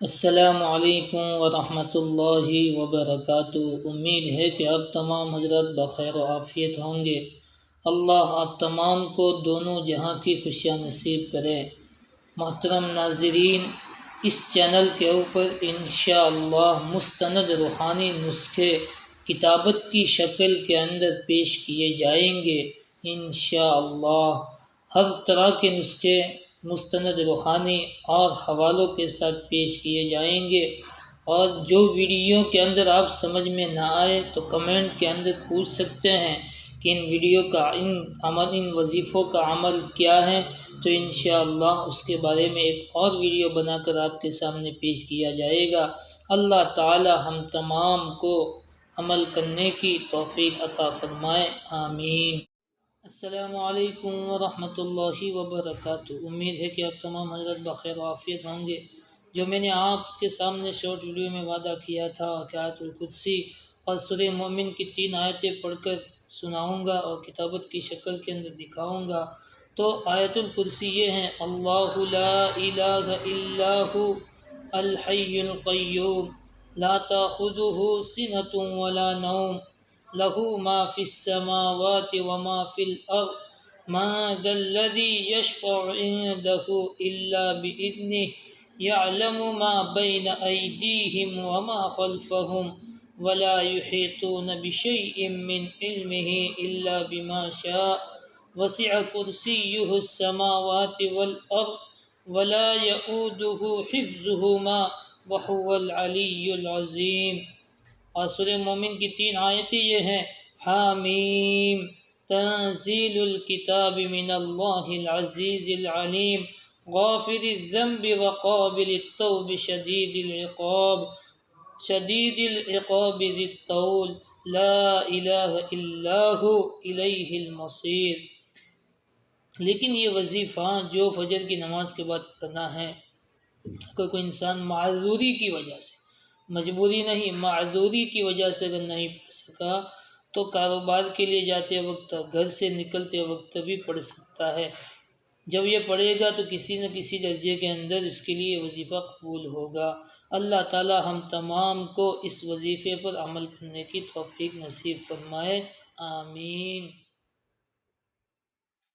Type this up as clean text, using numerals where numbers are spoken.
السلام علیکم ورحمۃ اللہ وبرکاتہ۔ امید ہے کہ آپ تمام حضرات بخیر و عافیت ہوں گے۔ اللہ آپ تمام کو دونوں جہاں کی خوشیاں نصیب کرے۔ محترم ناظرین، اس چینل کے اوپر انشاءاللہ مستند روحانی نسخے کتابت کی شکل کے اندر پیش کیے جائیں گے۔ انشاءاللہ ہر طرح کے نسخے مستند روحانی اور حوالوں کے ساتھ پیش کیے جائیں گے، اور جو ویڈیو کے اندر آپ سمجھ میں نہ آئے تو کمنٹ کے اندر پوچھ سکتے ہیں کہ ان ویڈیو کا ان وظیفوں کا عمل کیا ہے، تو انشاءاللہ اس کے بارے میں ایک اور ویڈیو بنا کر آپ کے سامنے پیش کیا جائے گا۔ اللہ تعالی ہم تمام کو عمل کرنے کی توفیق عطا فرمائے، آمین۔ السلام علیکم ورحمۃ اللہ وبرکاتہ۔ امید ہے کہ آپ تمام حضرات بخیر و عافیت ہوں گے۔ جو میں نے آپ کے سامنے شارٹ ویڈیو میں وعدہ کیا تھا کہ آیت الکرسی اور سورہ مومن کی 3 آیتیں پڑھ کر سناؤں گا اور کتابت کی شکل کے اندر دکھاؤں گا، تو آیت الکرسی یہ ہیں: اللہ لا الہ الا هو الحی القیوم لا تأخذہ سنۃ ولا نوم له ما في السماوات وما في الأرض ما ذا الذي يشفع عنده إلا بإذنه يعلم ما بين أيديهم وما خلفهم ولا يحيطون بشيء من علمه إلا بما شاء وسع كرسيه السماوات والأرض ولا يؤوده حفظهما وهو العلي العظيم۔ اور سورہ مومن کی 3 آیتیں یہ ہیں: حامیم تنزیل الکتاب من اللہ العزیز العلیم غافر الذنب وقابل التوب شدید العقاب ذی الطول لا الہ الا ہو الیہ المصیر۔ لیکن یہ وظیفہ جو فجر کی نماز کے بعد پڑھنا ہے، اگر کوئی انسان معذوری کی وجہ سے، مجبوری نہیں، معذوری کی وجہ سے اگر نہیں پڑھ سکا تو کاروبار کے لیے جاتے وقت، گھر سے نکلتے وقت بھی پڑھ سکتا ہے۔ جب یہ پڑھے گا تو کسی نہ کسی درجے کے اندر اس کے لیے وظیفہ قبول ہوگا۔ اللہ تعالی ہم تمام کو اس وظیفے پر عمل کرنے کی توفیق نصیب فرمائے، آمین۔